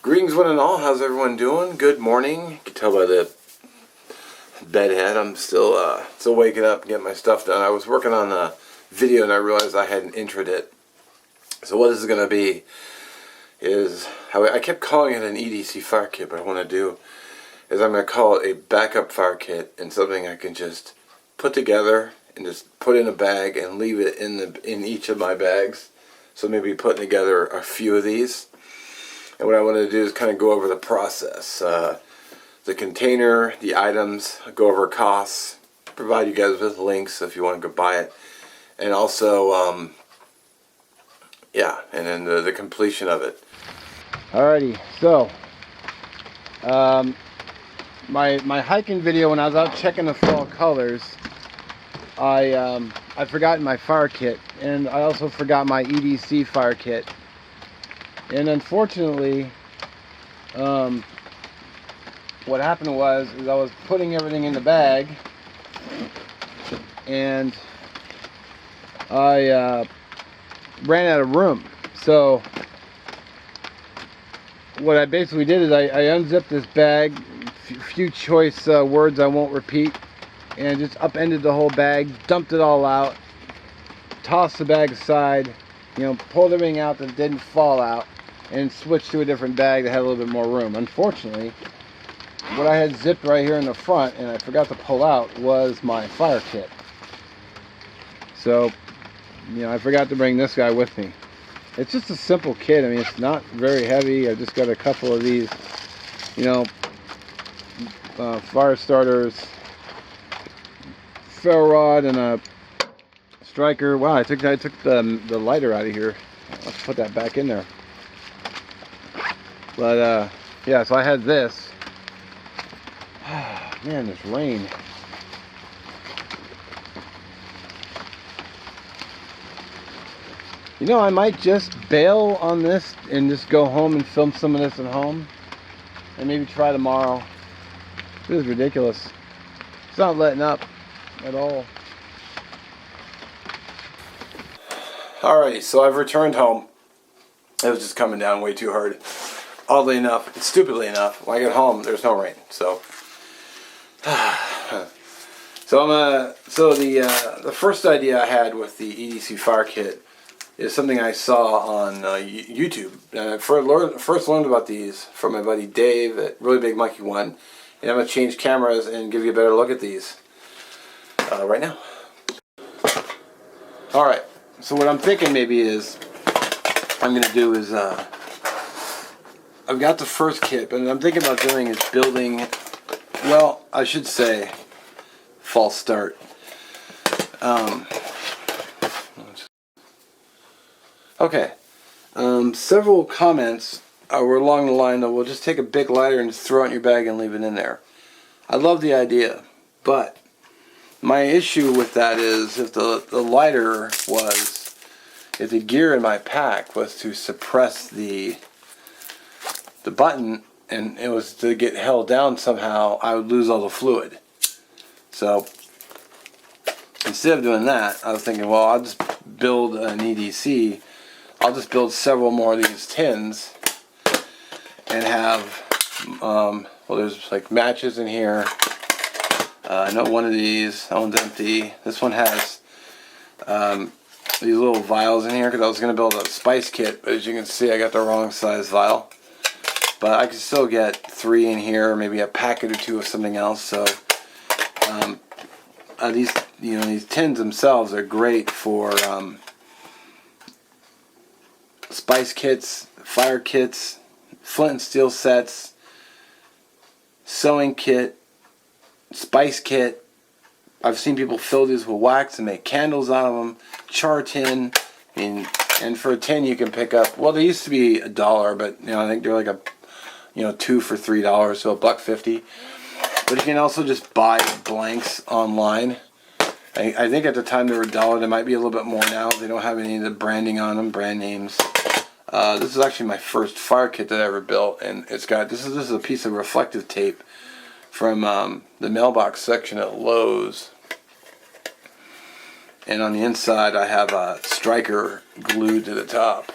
Greetings one and all, how's everyone doing? Good morning. You can tell by the bedhead I'm still waking up and getting my stuff done. I was working on a video and I realized I hadn't introed it. So what this is going to be is, how I kept calling it an EDC fire kit, but what I want to do is I'm going to call it a backup fire kit and something I can just put together and just put in a bag and leave it in each of my bags. So maybe putting together a few of these. And what I want to do is kind of go over the process, the container, the items, go over costs, provide you guys with links if you want to go buy it, and also, yeah, and then the completion of it. Alrighty, so my hiking video when I was out checking the fall colors, I forgot my fire kit, and I also forgot my EDC fire kit. And unfortunately, what happened was I was putting everything in the bag, and I ran out of room. So what I basically did is I unzipped this bag, a few choice words I won't repeat, and just upended the whole bag, dumped it all out, tossed the bag aside, pulled everything out that didn't fall out, and switched to a different bag that had a little bit more room. Unfortunately, what I had zipped right here in the front and I forgot to pull out was my fire kit. So, I forgot to bring this guy with me. It's just a simple kit. I mean, it's not very heavy. I just got a couple of these, fire starters, ferro rod, and a striker. Wow, I took the lighter out of here. Let's put that back in there. But yeah, so I had this. Man, this rain. I might just bail on this and just go home and film some of this at home, and maybe try tomorrow. This is ridiculous. It's not letting up at all. Alrighty, so I've returned home. It was just coming down way too hard. Oddly enough, stupidly enough, when I get home, there's no rain. So, the first idea I had with the EDC fire kit is something I saw on YouTube. I first learned about these from my buddy Dave at Really Big Monkey One, and I'm gonna change cameras and give you a better look at these right now. All right. So what I'm thinking maybe is I'm gonna do is I've got the first kit, but what I'm thinking about doing is building, well, I should say, false start. Okay. Several comments were along the line of, well, just take a big lighter and just throw it in your bag and leave it in there. I love the idea, but my issue with that is if the lighter was, if the gear in my pack was to suppress the button and it was to get held down somehow, I would lose all the fluid. So instead of doing that, I was thinking, well, I'll just build an EDC. I'll just build several more of these tins and have, well, there's like matches in here. I know one of these, that one's empty. This one has these little vials in here because I was going to build a spice kit, but as you can see, I got the wrong size vial. But I could still get 3 in here, maybe a packet or 2 of something else. So these, these tins themselves are great for spice kits, fire kits, flint and steel sets, sewing kit, spice kit. I've seen people fill these with wax and make candles out of them. Char tin, and for a tin you can pick up. Well, they used to be $1, but I think they're like 2 for $3, so $1.50. But you can also just buy blanks online. I think at the time they were $1. They might be a little bit more now. They don't have any of the branding on them, brand names. This is actually my first fire kit that I ever built, and it's got this is a piece of reflective tape from the mailbox section at Lowe's. And on the inside I have a striker glued to the top.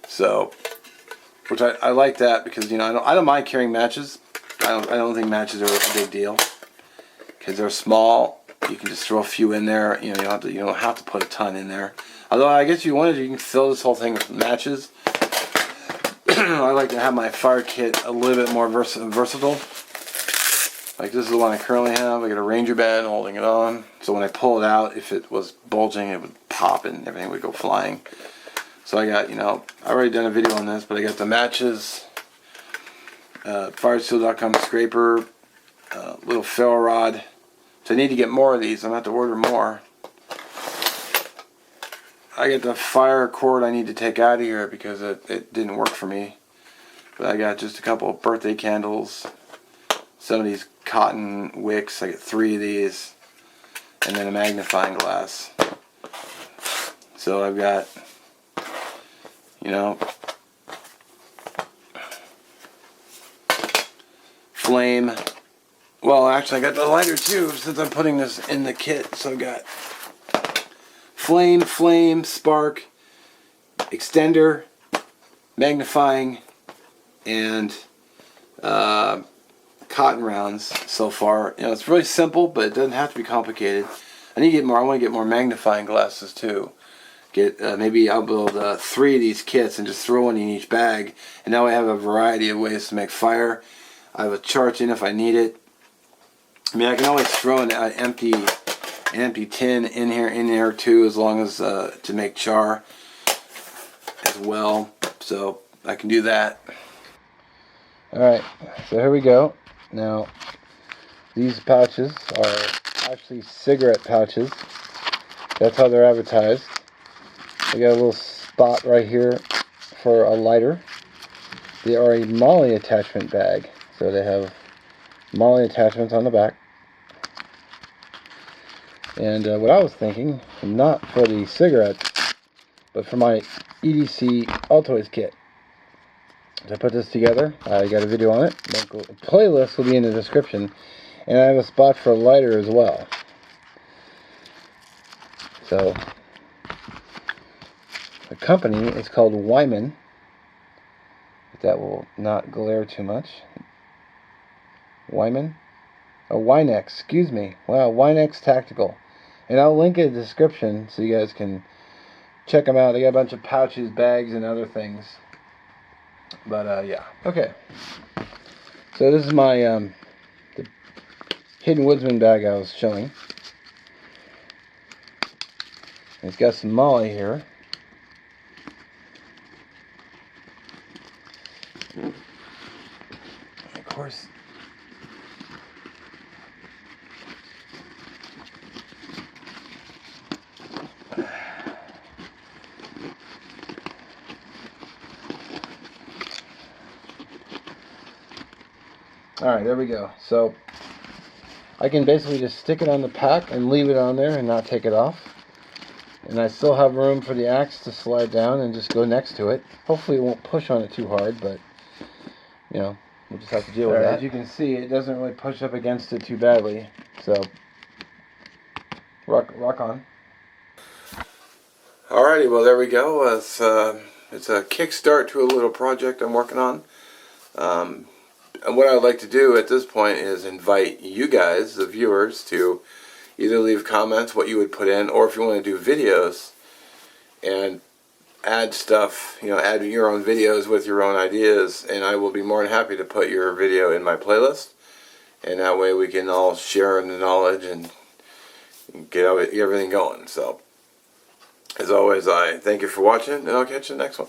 So which I like that because, you know, I don't mind carrying matches. I don't think matches are a big deal because they're small. You can just throw a few in there. You know, you don't have to put a ton in there. Although I guess if you wanted to, you can fill this whole thing with matches. I like to have my Firekit a little bit more versatile. Like this is the one I currently have. I got a Ranger bed holding it on. So when I pull it out, if it was bulging, it would pop and everything would go flying. So I got, you know, I already done a video on this, but I got the matches, Firesteel.com scraper, little ferro rod. So I need to get more of these. I'm going to have to order more. I got the fire cord I need to take out of here because it didn't work for me. But I got just a couple of birthday candles, some of these cotton wicks. I got 3 of these, and then a magnifying glass. So I've got, you know, flame. Well, actually, I got the lighter too since I'm putting this in the kit. So I've got flame, spark, extender, magnifying, and cotton rounds so far. You know, it's really simple, but it doesn't have to be complicated. I need to get more. I want to get more magnifying glasses too. Get maybe I'll build 3 of these kits and just throw one in each bag. And now I have a variety of ways to make fire. I have a charge in if I need it. I mean, I can always throw an empty tin in here too, as long as to make char as well. So I can do that. All right, so here we go. Now these pouches are actually cigarette pouches. That's how they're advertised. They got a little spot right here for a lighter. They are a Molly attachment bag, so they have Molly attachments on the back. And what I was thinking, not for the cigarettes, but for my EDC Altoids kit. So I put this together. I got a video on it. The playlist will be in the description. And I have a spot for a lighter as well. So the company is called Wyman. If that will not glare too much. Wyman? Oh, Wynex, excuse me. Wow, Wynex Tactical. And I'll link in the description so you guys can check them out. They got a bunch of pouches, bags, and other things. But yeah, okay. So this is my the Hidden Woodsman bag I was showing. It's got some Molly here. Of course. Alright, there we go. So I can basically just stick it on the pack and leave it on there and not take it off. And I still have room for the axe to slide down and just go next to it. Hopefully it won't push on it too hard, but you know, we'll just have to deal with that. As you can see, it doesn't really push up against it too badly. So rock on. Alrighty, well there we go. It's a kickstart to a little project I'm working on. And what I'd like to do at this point is invite you guys, the viewers, to either leave comments what you would put in, or if you want to do videos and add stuff, you know, add your own videos with your own ideas, and I will be more than happy to put your video in my playlist, and that way we can all share the knowledge and get everything going. So as always, I thank you for watching, and I'll catch you in the next one.